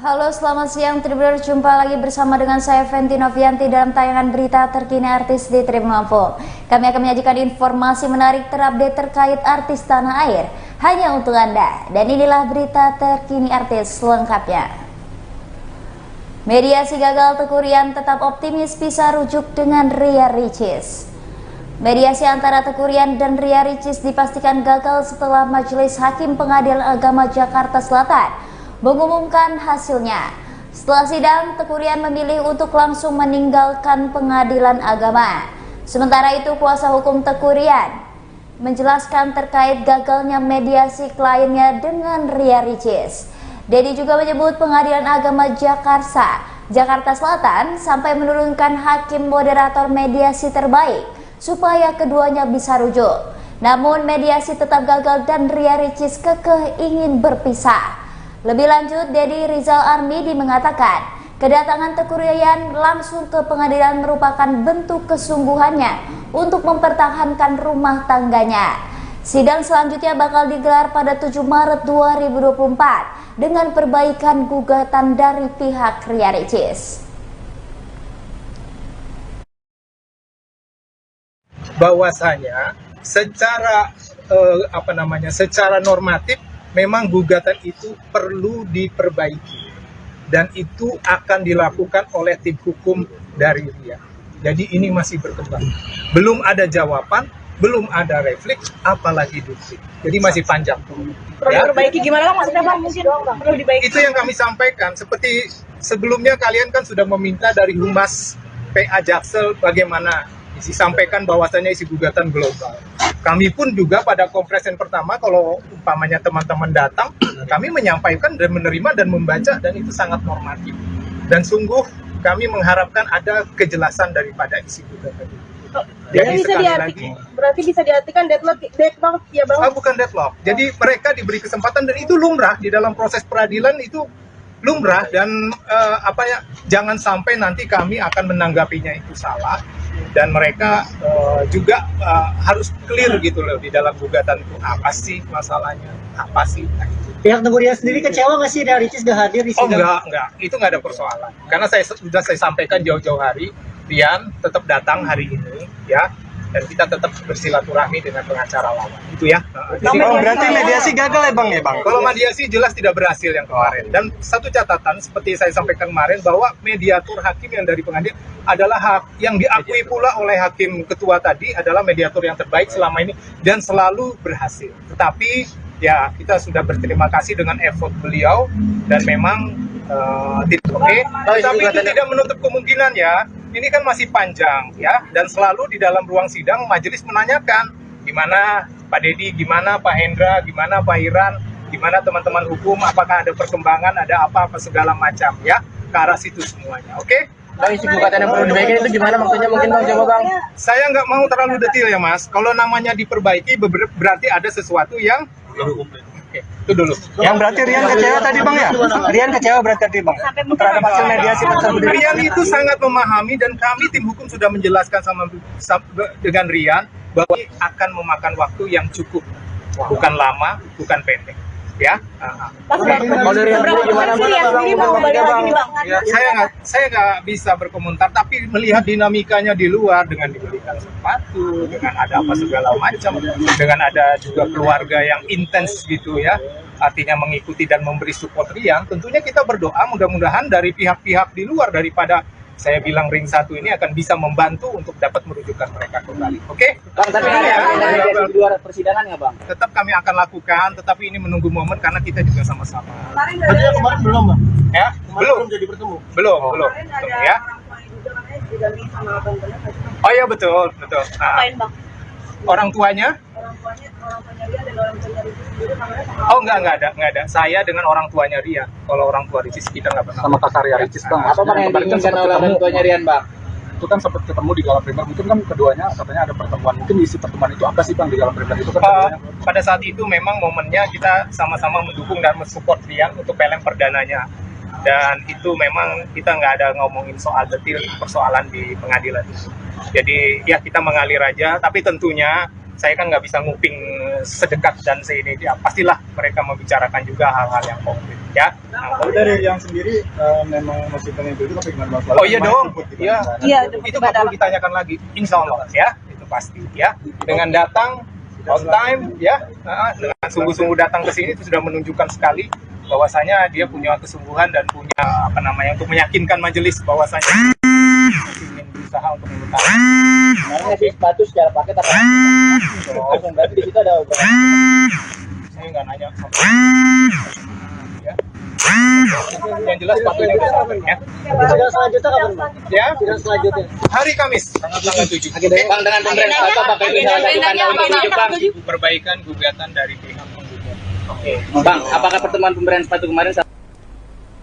Halo, selamat siang Tribuners, jumpa lagi bersama dengan saya Fenty Novianti dalam tayangan berita terkini artis di Tribun Lampung. Kami akan menyajikan informasi menarik terupdate terkait artis tanah air hanya untuk Anda. Dan inilah berita terkini artis selengkapnya. Mediasi gagal, Teuku Ryan tetap optimis bisa rujuk dengan Ria Ricis. Mediasi antara Teuku Ryan dan Ria Ricis dipastikan gagal setelah Majelis Hakim Pengadilan Agama Jakarta Selatan mengumumkan hasilnya. Setelah sidang, Teuku Ryan memilih untuk langsung meninggalkan pengadilan agama. Sementara itu, kuasa hukum Teuku Ryan menjelaskan terkait gagalnya mediasi kliennya dengan Ria Ricis. Dedi juga menyebut pengadilan agama Jakarta Selatan sampai menurunkan hakim moderator mediasi terbaik supaya keduanya bisa rujuk. Namun mediasi tetap gagal dan Ria Ricis kekeh ingin berpisah. Lebih lanjut, Dedi Rizal Armidi mengatakan kedatangan Teuku Ryan langsung ke pengadilan merupakan bentuk kesungguhannya untuk mempertahankan rumah tangganya. Sidang selanjutnya bakal digelar pada 7 Maret 2024 dengan perbaikan gugatan dari pihak Ria Ricis. Bahwasanya secara secara normatif memang gugatan itu perlu diperbaiki dan itu akan dilakukan oleh tim hukum dari Ria. Jadi ini masih berkembang. Belum ada jawaban, belum ada refleks, apalagi diksi. Jadi masih panjang. Perlu diperbaiki gimana maksudnya Bang? Mungkin perlu diperbaiki. Itu yang kami sampaikan. Seperti sebelumnya kalian kan sudah meminta dari Humas PA Jaksel bagaimana disampaikan bahwasannya isi gugatan global. Kami pun juga pada konferensi pertama kalau umpamanya teman-teman datang, kami menyampaikan dan menerima dan membaca dan itu sangat normatif. Dan sungguh kami mengharapkan ada kejelasan daripada isi gugatan itu. Jadi bisa berarti bisa diartikan deadlock ya Bang? Bukan deadlock. Jadi mereka diberi kesempatan dan itu lumrah di dalam proses peradilan itu lumrah dan jangan sampai nanti kami akan menanggapinya itu salah. Dan mereka juga harus clear gitu loh di dalam gugatan itu apa sih masalahnya, apa sih. Pihak Teuku Ryan sendiri kecewa nggak sih Ria Ricis nggak hadir di sidang? Enggak, itu nggak ada persoalan. Karena sudah saya sampaikan jauh-jauh hari, Rian tetap datang hari ini, ya, dan kita tetap bersilaturahmi dengan pengacara lawan, itu ya. Berarti mediasi gagal ya Bang? Kalau mediasi jelas tidak berhasil yang kemarin. Dan satu catatan seperti saya sampaikan kemarin bahwa mediator hakim yang dari pengadilan adalah yang diakui pula oleh hakim ketua tadi adalah mediator yang terbaik selama ini dan selalu berhasil. Tetapi ya kita sudah berterima kasih dengan effort beliau dan memang tapi itu tidak menutup kemungkinan ya. Ini kan masih panjang ya dan selalu di dalam ruang sidang majelis menanyakan gimana Pak Dedi, gimana Pak Hendra, gimana Pak Iran, gimana teman-teman hukum, apakah ada perkembangan, ada apa segala macam ya ke arah situ semuanya. Oke? Bang, isi gugatan yang perlu diperbaiki itu gimana maksudnya mungkin Bang coba Bang? Saya nggak mau terlalu detail ya Mas. Kalau namanya diperbaiki berarti ada sesuatu yang Oke, itu dulu. Yang berarti Rian kecewa tadi Bang ya? Rian kecewa berarti tadi Bang? Terhadap hasil mediasi tersebut. Rian itu sangat memahami dan kami tim hukum sudah menjelaskan dengan Rian bahwa ini akan memakan waktu yang cukup, bukan lama, bukan pendek. Ya, saya nggak bisa berkomentar, tapi melihat dinamikanya di luar dengan diberikan sepatu, dengan ada apa segala macam, dengan ada juga keluarga yang intens gitu ya, artinya mengikuti dan memberi support Rian. Tentunya kita berdoa mudah-mudahan dari pihak-pihak di luar daripada saya bilang ring 1 ini akan bisa membantu untuk dapat merujukkan mereka kembali. Oke? Bang, tapi di luar persidangan ya Bang? Tetap kami akan lakukan, tetapi ini menunggu momen karena kita juga sama-sama. Kemarin belum Bang? Ya? Belum jadi bertemu? Belum. Ya? Oh iya betul. Ngapain Bang? Orang tuanya? Orang tuanya Ria dan orang tuanya Ricis sendiri namanya sama. Oh enggak ada. Saya dengan orang tuanya Ria. Kalau orang tua Ricis kita nggak pernah. Sama kakak Ria Ricis bang. Apa bang yang diinginkan oleh orang tuanya Rian bang? Itu kan sempat ketemu di Galang Primer. Mungkin kan keduanya katanya ada pertemuan. Mungkin isi pertemuan itu apa sih bang di Galang Primer itu kan? Pada saat itu memang momennya kita sama-sama mendukung dan mensupport Rian untuk film perdananya. Dan itu memang kita nggak ada ngomongin soal detail persoalan di pengadilan itu. Jadi ya kita mengalir aja, tapi tentunya saya kan nggak bisa nguping sedekat dan seini dia. Pastilah mereka membicarakan juga hal-hal yang konkret ya. Tapi dari yang sendiri memang masih pengen itu tapi gimana bang? Oh iya dong, iya. Iya, Itu nggak perlu ditanyakan lagi, insya Allah ya, itu pasti ya. Dengan datang on time ya, dengan sungguh-sungguh datang ke sini itu sudah menunjukkan sekali bahwasanya dia punya kesungguhan dan punya untuk meyakinkan majelis bahwasanya ingin berusaha untuk mempertahankan. Kemarin ngasih sepatu secara paket apa? Berarti di situ ada berapa? Saya nggak nanya. Ya. Yang jelas sepatunya udah ya. Sidang selanjutnya kapan bang? Ya, Sidang selanjutnya. hari Kamis tanggal 7. Bang dengan pemberian sepatu apakah itu salah satu tanda untuk tunjuk bang? Perbaikan gugatan dari pihak penggugat. Oke. Bang, apakah pertemuan pemberian sepatu kemarin?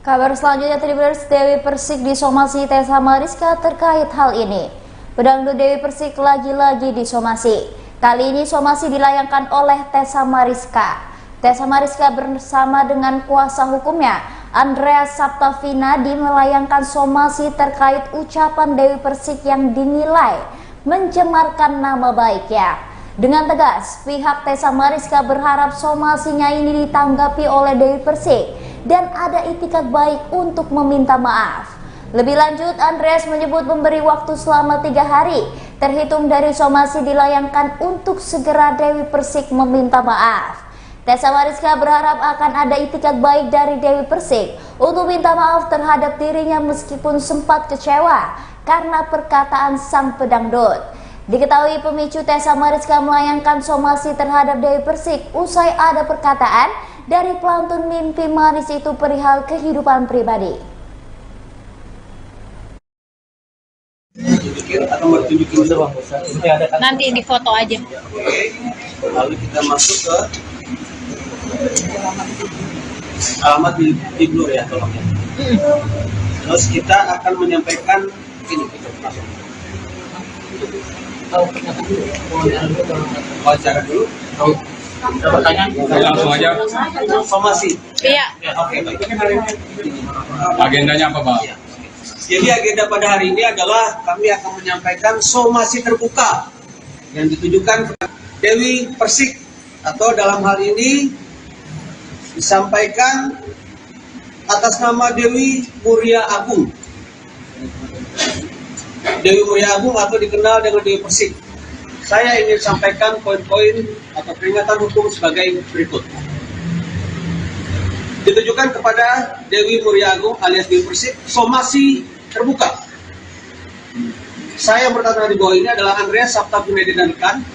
Kabar selanjutnya, Tribuners, Dewi Persik disomasi Tessa Mariska terkait hal ini. Pedangdut Dewi Persik lagi-lagi disomasi. Kali ini somasi dilayangkan oleh Tessa Mariska. Tessa Mariska bersama dengan kuasa hukumnya, Andreas Saptavinadi, melayangkan somasi terkait ucapan Dewi Persik yang dinilai mencemarkan nama baiknya. Dengan tegas, pihak Tessa Mariska berharap somasinya ini ditanggapi oleh Dewi Persik dan ada itikat baik untuk meminta maaf. Lebih lanjut, Andreas menyebut memberi waktu selama 3 hari terhitung dari somasi dilayangkan untuk segera Dewi Persik meminta maaf. Tessa Mariska berharap akan ada itikat baik dari Dewi Persik untuk minta maaf terhadap dirinya meskipun sempat kecewa karena perkataan sang pedangdut. Diketahui pemicu Tessa Mariska melayangkan somasi terhadap Dewi Persik usai ada perkataan dari pelantun Mimpi Manis itu perihal kehidupan pribadi. Nanti di foto aja. Lalu kita masuk ke alamat di blur ya, tolong ya. Terus kita akan menyampaikan ini kita masuk. Wawancara dulu. Pertanyaan? Langsung aja. Somasi. Iya. Oke, baik. Agendanya apa bang? Ya. Jadi agenda pada hari ini adalah kami akan menyampaikan somasi terbuka yang ditujukan kepada Dewi Persik, atau dalam hal ini disampaikan atas nama Dewi Muria Agung. Dewi Muria Agung atau dikenal dengan Dewi Persik. Saya ingin sampaikan poin-poin atau peringatan hukum sebagai berikut. Ditujukan kepada Dewi Muria Agung alias Dewi Persik, somasi terbuka. Saya yang bertanda di bawah ini adalah Andreas Saptavinadi Danikan,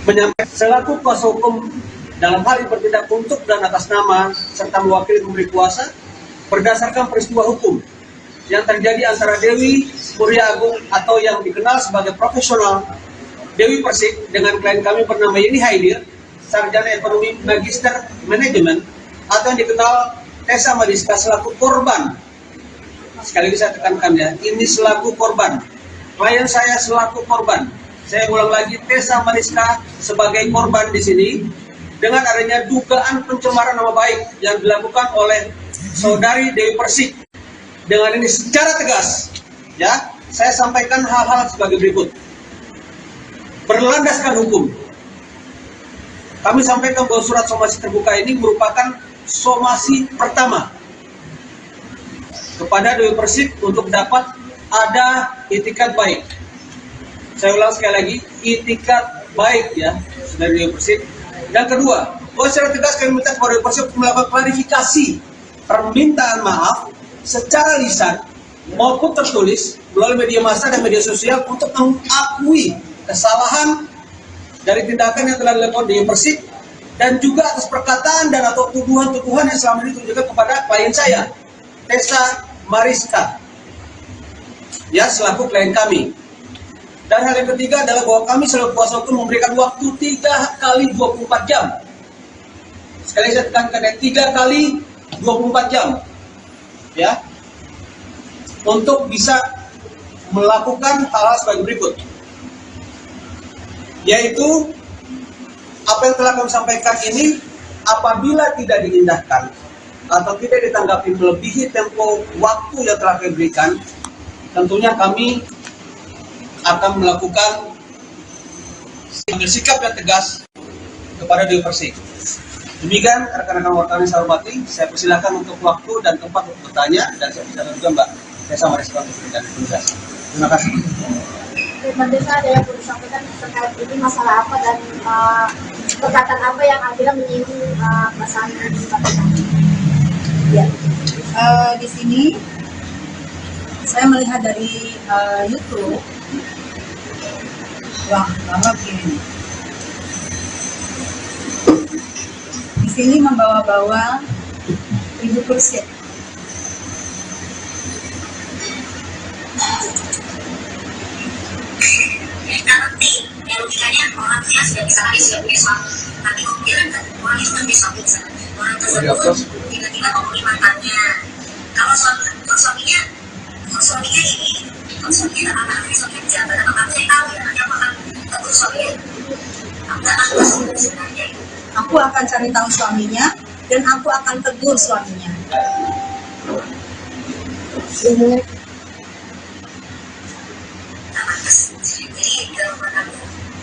menyampaikan selaku kuasa hukum dalam hal ini bertindak untuk dan atas nama serta mewakili pemberi kuasa berdasarkan peristiwa hukum yang terjadi antara Dewi Muria Agung atau yang dikenal sebagai profesional Dewi Persik dengan klien kami bernama Yeni Haidir, sarjana ekonomi magister manajemen, atau yang dikenal Tessa Mariska selaku korban. Sekali lagi saya tekankan ya, ini selaku korban. Klien saya selaku korban. Saya ulang lagi, Tessa Mariska sebagai korban di sini dengan adanya dugaan pencemaran nama baik yang dilakukan oleh saudari Dewi Persik. Dengan ini secara tegas, ya, saya sampaikan hal-hal sebagai berikut. Berlandaskan hukum. Kami sampaikan bahwa surat somasi terbuka ini merupakan somasi pertama kepada Dewi Persik untuk dapat ada itikat baik. Saya ulang sekali lagi, itikat baik ya dari Dewi Persik. Yang kedua, bahwa secara tegas kami minta kepada Dewi Persik untuk melakukan klarifikasi permintaan maaf secara lisan maupun tertulis melalui media massa dan media sosial untuk mengakui kesalahan dari tindakan yang telah dilakukan Dewi Persik dan juga atas perkataan dan atau tuduhan-tuduhan yang selama ini ditujukan kepada klien saya, Tessa Mariska, ya, selaku klien kami. Dan hal yang ketiga adalah bahwa kami selaku kuasa hukum memberikan waktu 3 kali 24 jam. Sekali saya tekankan 3 kali 24 jam, ya, untuk bisa melakukan hal-hal sebagai berikut, yaitu apa yang telah kami sampaikan ini apabila tidak diindahkan atau tidak ditanggapi melebihi tempo waktu yang telah kami berikan, tentunya kami akan melakukan sikap yang tegas kepada Dewi Persik. Demikian rekan-rekan wartawan yang saya hormati, saya persilakan untuk waktu dan tempat untuk bertanya, dan saya bisa juga Mbak, saya sama respon untuk dan penugasan. Terima kasih. Mbak Desa, ada yang perlu disampaikan terkait ini masalah apa dan perkataan apa yang akhirnya menyinggung perasaan di Mbak Desa? Ya, di sini saya melihat dari YouTube bahwa begini, di sini membawa-bawa Ibu Persik. Logikanya orang dia sudah bisa lagi sudah punya suami, tapi kemudian orang itu kan bisa orang tersebut tiba-tiba ngomongin mantannya. Kalau suaminya ini, kalau suaminya apa-apa, suaminya pejabat, apa-apa saya tahu ya, nanti aku akan tegur suaminya. Aku sebenarnya Aku akan cari tahu suaminya dan aku akan tegur suaminya.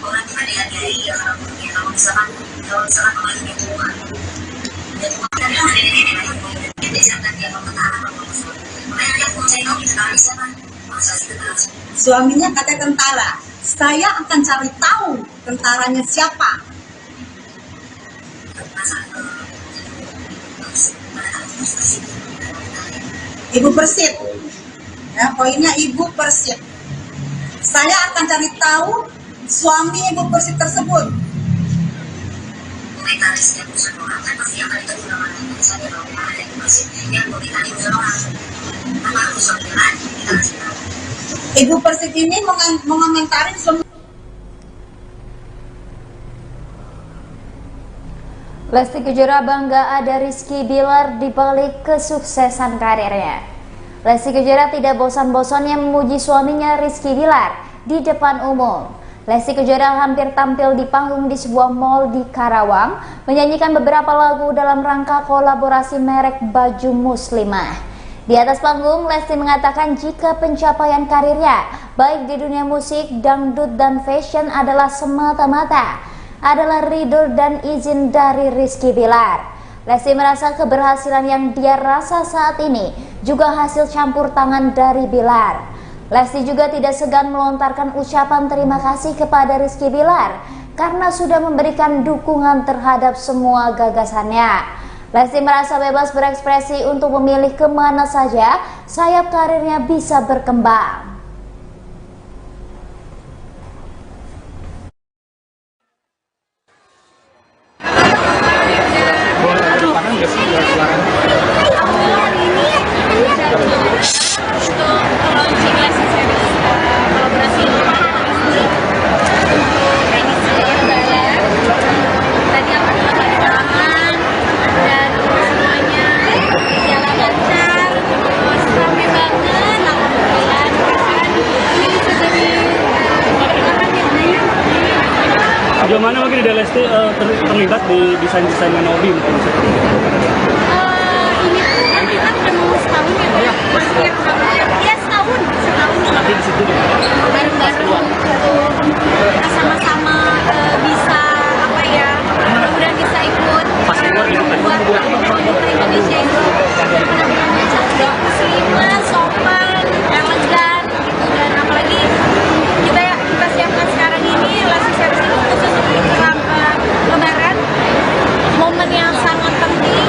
orang itu kan dihargai ya orang punya, kalau misalkan kembalinya tua dan kemudian ada nenek-nenek yang diajarkan dia kalau ketahuan makanya dia mau cari tahu tentara siapa masa sih tentara Suaminya katanya tentara. Saya akan cari tahu tentaranya siapa. Ibu Persik. Ya, poinnya Ibu Persik. Saya akan cari tahu suami Ibu Persik tersebut. komentarisnya perusahaan orang kan pasti akan itu gunakan misalnya kalau ada Ibu Persik yang komentari perusahaan orang apa harus suami kan kita kasih tahu. Ibu Persik ini mengomentari suami. Lesti Kejora bangga ada Rizky Bilar di balik kesuksesan karirnya. Lesti Kejora tidak bosan-bosannya memuji suaminya Rizky Bilar di depan umum. Lesti Kejora hampir tampil di panggung di sebuah mall di Karawang, menyanyikan beberapa lagu dalam rangka kolaborasi merek baju muslimah. Di atas panggung, Lesti mengatakan jika pencapaian karirnya, baik di dunia musik, dangdut, dan fashion adalah semata-mata adalah ridho dan izin dari Rizky Bilar. Lesti merasa keberhasilan yang dia rasa saat ini juga hasil campur tangan dari Bilar. Lesti juga tidak segan melontarkan ucapan terima kasih kepada Rizky Bilar karena sudah memberikan dukungan terhadap semua gagasannya. Lesti merasa bebas berekspresi untuk memilih kemana saja sayap karirnya bisa berkembang. Sejauh mana mungkin Dede Lesti terlibat di desain-desain Nobi mungkin? Ini tuh kan kita udah mau setahun ya, ya setahun. Tapi di situ bareng-bareng kita sama-sama bisa apa ya, mudah-mudahan bisa ikut buat Indonesia itu benar-benar cerdas, muslimah, sopan, elegan gitu, dan apalagi kita siapkan sekarang ini Lesti Service itu khusus untuk Lebaran, momen yang sangat penting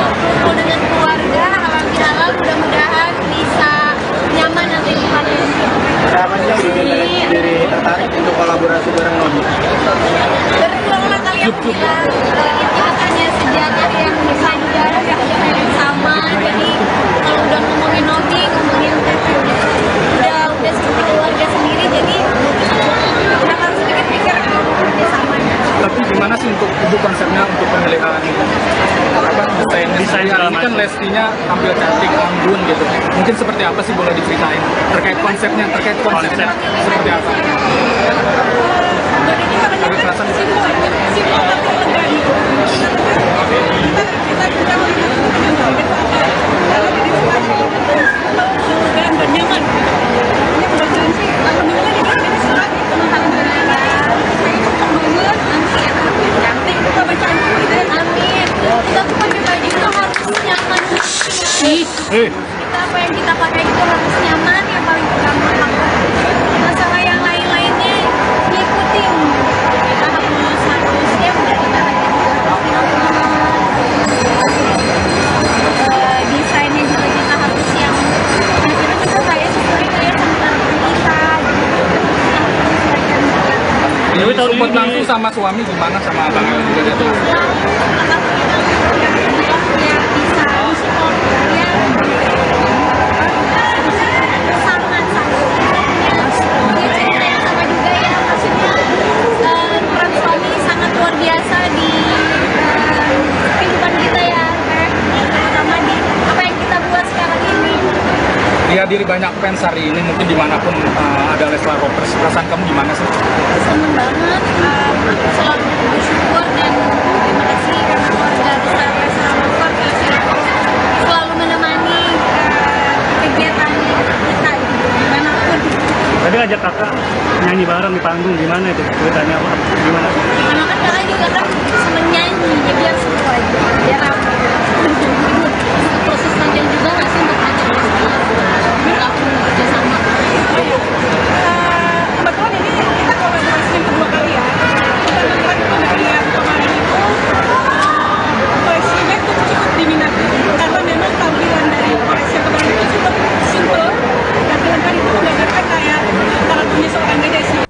ini kan Lestinya tampil cantik, anggun gitu. Mungkin seperti apa sih, boleh diceritain terkait konsepnya, seperti apa? Kekerasan Apa yang kita pakai itu harus nyaman, yang paling utama. Masalah yang lain-lainnya ngikutin. Kita harusnya udah desainnya juga kita harus yang kira-kira kita kayak sesuai kayak sama kita. Jadi support langsung sama suami gimana, sama abang juga gitu? Dihadiri banyak fans hari ini, mungkin dimanapun ada Leslar Rockers, perasaan kamu gimana sih? Seneng banget, aku selalu bersyukur dan terima kasih karena keluarga besar Leslar Rockers selalu menemani kegiatan kita dimanapun. Tadi ajak kakak nyanyi bareng di panggung, gimana itu ceritanya, apa gimana? Karena kan kakak juga kan seneng nyanyi, jadi biar seru aja, biar apa? Proses panjang juga nggak sih untuk ajak aku kerja sama. Kebetulan ini kita kolaborasi yang kedua kali ya. Kita melihat penyanyian kemarin itu voice-nya itu cukup diminati karena memang tampilan dari voice yang kemarin itu cukup simple dan kali itu menggambarkan kayak karakternya seorang dede sih.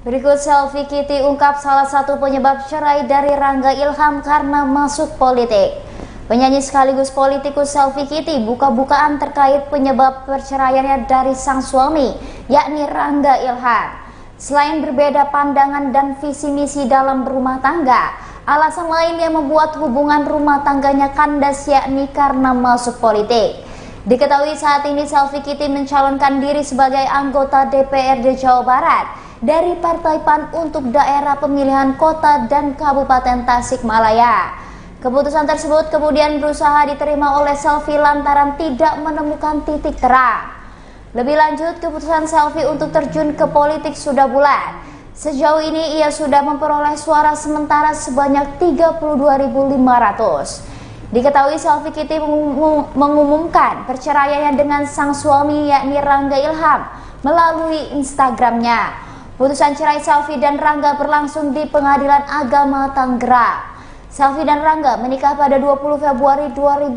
Berikut selfie Kitty ungkap salah satu penyebab cerai dari Rangga Ilham karena masuk politik. Penyanyi sekaligus politikus Selfie Kitty buka-bukaan terkait penyebab perceraiannya dari sang suami, yakni Rangga Ilham. Selain berbeda pandangan dan visi misi dalam berumah tangga, alasan lain yang membuat hubungan rumah tangganya kandas yakni karena masuk politik. Diketahui saat ini Selfie Kitty mencalonkan diri sebagai anggota DPRD Jawa Barat dari Partai PAN untuk daerah pemilihan kota dan Kabupaten Tasikmalaya. Keputusan tersebut kemudian berusaha diterima oleh Selfie lantaran tidak menemukan titik terang. Lebih lanjut, keputusan Selfie untuk terjun ke politik sudah bulat. Sejauh ini ia sudah memperoleh suara sementara sebanyak 32.500. Diketahui Selfie Kitty mengumumkan perceraiannya dengan sang suami yakni Rangga Ilham melalui Instagramnya. Putusan cerai Selfie dan Rangga berlangsung di Pengadilan Agama Tangerang. Selfie dan Rangga menikah pada 20 Februari 2018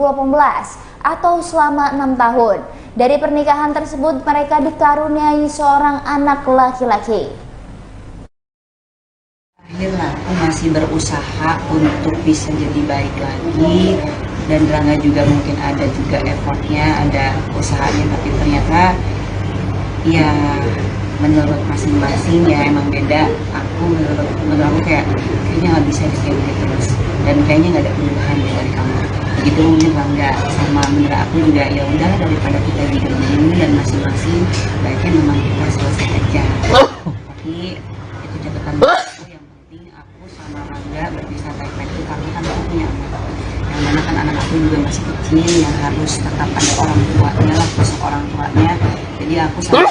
atau selama 6 tahun. Dari pernikahan tersebut mereka dikaruniai seorang anak laki-laki. Akhirnya aku masih berusaha untuk bisa jadi baik lagi, dan Rangga juga mungkin ada juga effortnya, ada usahanya, tapi ternyata ya menurut masing-masing ya emang beda. Menurut aku kayaknya nggak bisa kayak terus, dan kayaknya nggak ada perubahan dari kamu. Begitu mungkin Rangga, sama menurut aku juga ya udah daripada kita digabungin dan masing-masing baiknya memang kita selesai aja. Tapi itu catatan aku, yang penting aku sama Rangga berpisah baik-baik itu karena kan aku punya anak, yang mana kan anak aku juga masih kecil yang harus tetap ada orang tuanya lah, sosok orang tuanya. Jadi aku sama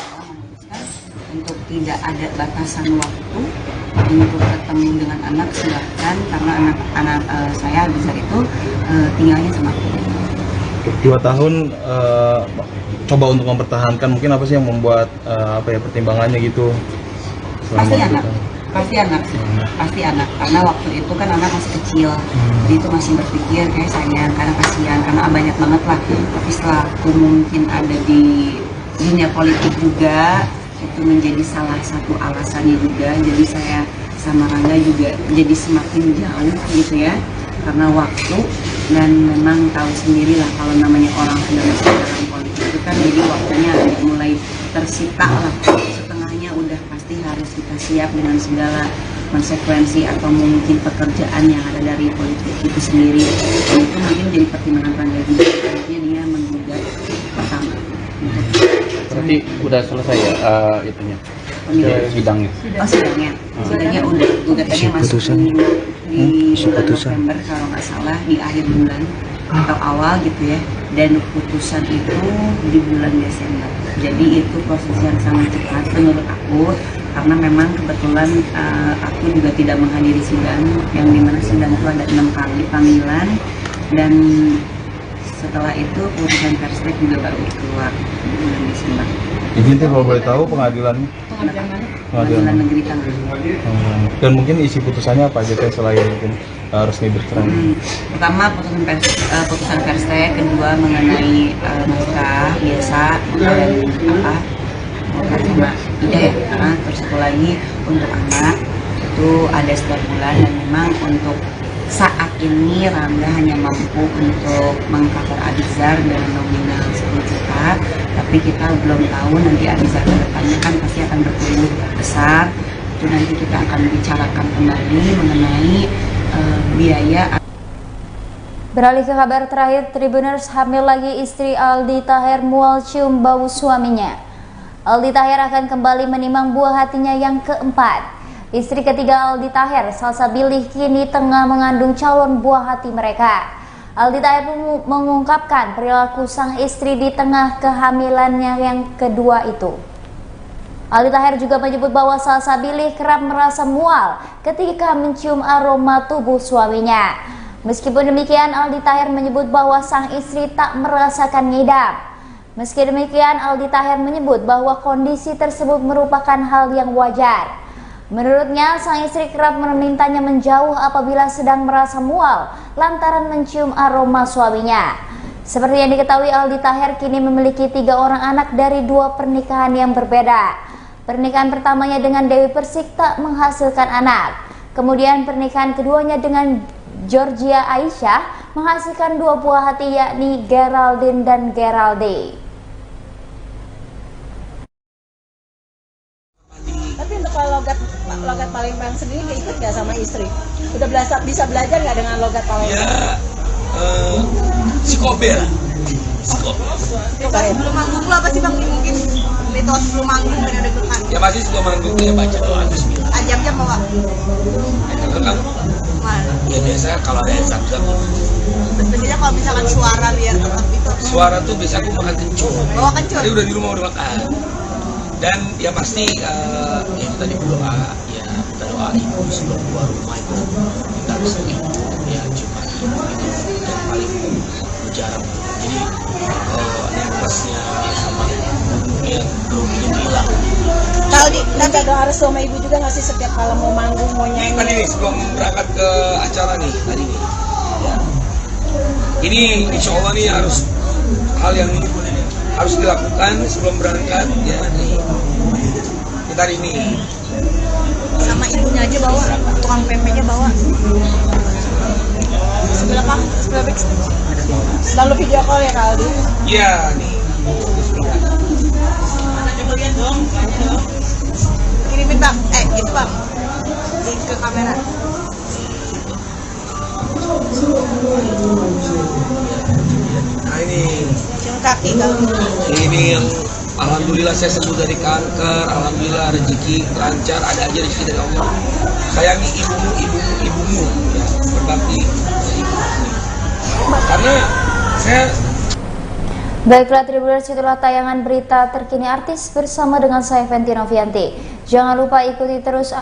untuk tidak ada batasan waktu untuk ketemu dengan anak, silahkan, karena anak saya besar itu tinggalnya sama aku. 2 tahun coba untuk mempertahankan, mungkin apa sih yang membuat pertimbangannya gitu? Pasti anak karena waktu itu kan anak masih kecil, jadi itu masih berpikir kayak sayang karena kasihan, karena banyak banget lah. Tapi setelah aku mungkin ada di dunia politik juga, itu menjadi salah satu alasannya juga. Jadi saya sama Rangga juga jadi semakin jauh gitu ya, karena waktu. Dan memang tahu sendiri lah kalau namanya orang sudah masuk dalam politik itu kan, jadi waktunya mulai tersita lah, setengahnya udah pasti harus kita siap dengan segala konsekuensi atau mungkin pekerjaan yang ada dari politik itu sendiri. Dan itu mungkin jadi pertimbangan Rangga juga, akhirnya dia menggugat pertama. Berarti udah selesai ya itunya? Sidangnya? Oh, sidangnya udah, gugatannya masuk di bulan November kalau nggak salah, di akhir bulan atau awal gitu ya, dan putusan itu di bulan Desember. Jadi itu proses yang sangat cepat menurut aku, karena memang kebetulan aku juga tidak menghadiri sidang, yang dimana sidang itu ada 6 kali panggilan, dan setelah itu putusan Perstek juga baru keluar di bulan Desember. Izin kalau boleh tahu pengadilannya? Pengadilan Negeri Tangerang. Dan mungkin isi putusannya apa aja selain mungkin resmi bercerai? Pertama putusan Perstek, kedua mengenai naskah biasa dan ida ya. Terus satu lagi untuk anak itu ada setiap bulan, dan memang untuk saat ini Rangga hanya mampu untuk mengcover Abizar dengan nominal 10 juta, tapi kita belum tahu nanti Abizar ke depannya kan pasti akan bertumbuh besar. Itu nanti kita akan bicarakan kembali mengenai biaya. Beralih ke kabar terakhir, Tribuners, hamil lagi istri Aldi Taher mual cium bau suaminya. Aldi Taher akan kembali menimang buah hatinya yang keempat. Istri ketiga Aldi Taher, Salsa Bilih, kini tengah mengandung calon buah hati mereka. Aldi Taher mengungkapkan perilaku sang istri di tengah kehamilannya yang kedua itu. Aldi Taher juga menyebut bahwa Salsa Bilih kerap merasa mual ketika mencium aroma tubuh suaminya. Meskipun demikian, Aldi Taher menyebut bahwa sang istri tak merasakan ngidam. Meski demikian, Aldi Taher menyebut bahwa kondisi tersebut merupakan hal yang wajar. Menurutnya, sang istri kerap memintanya menjauh apabila sedang merasa mual lantaran mencium aroma suaminya. Seperti yang diketahui, Aldi Taher kini memiliki 3 orang anak dari 2 pernikahan yang berbeda. Pernikahan pertamanya dengan Dewi Persik tak menghasilkan anak. Kemudian pernikahan keduanya dengan Georgia Aisyah menghasilkan 2 buah hati, yakni Geraldine dan Geraldi. Tapi untuk logat Palembang sendiri ikut nggak sama istri? Udah bisa belajar nggak dengan logat Palembang? Ya, psikober. Sebelum manggung lo apa sih Bang? Mungkin mitos sebelum manggung kan ada gekan. Ya masih sebelum manggung ya baca doa bismillah. Jam-jam bawa. Itu kan ya biasa kalau ada zam-zam. Biasanya kalau misalkan suara biar tetap itu. Suara tuh biasa aku makan kencur. Bawa kencur. Tadi udah di rumah udah makan. Dan ya pasti ya tadi berdoa, ya kita doa ibu sebelum keluar rumah itu kita harus ya cuma itu yang paling jarang. Jadi nervousnya sama ya belum hilang. Kalau nanti harus sama ibu juga nggak sih setiap kalau mau manggung mau nyanyi? Tadi nih sebelum berangkat ke acara nih tadi nih. Ya. Ini insya Allah nih harus hal yang harus dilakukan sebelum berangkat ya nih. Kita hari ini sama ibunya aja bawa, tukang pempeknya bawa. Sebelah Pak, sebelah Bix. Selalu video call ya Kak Aldi? Iya nih. Lihat dong. Kirimin Bang, itu Bang. Link ke kamera. Nah ini. Cium kaki Kak. Ini yang alhamdulillah saya sembuh dari kanker, alhamdulillah rezeki lancar, ada aja rezeki dari Allah. Sayangi ibumu ya, berbakti karena saya. Baiklah Tribuners, itulah tayangan berita terkini artis bersama dengan saya Fenty Novianti. Jangan lupa ikuti terus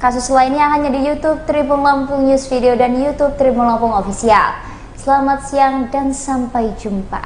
kasus lainnya hanya di YouTube Tribun Lampung News Video dan YouTube Tribun Lampung Official. Selamat siang dan sampai jumpa.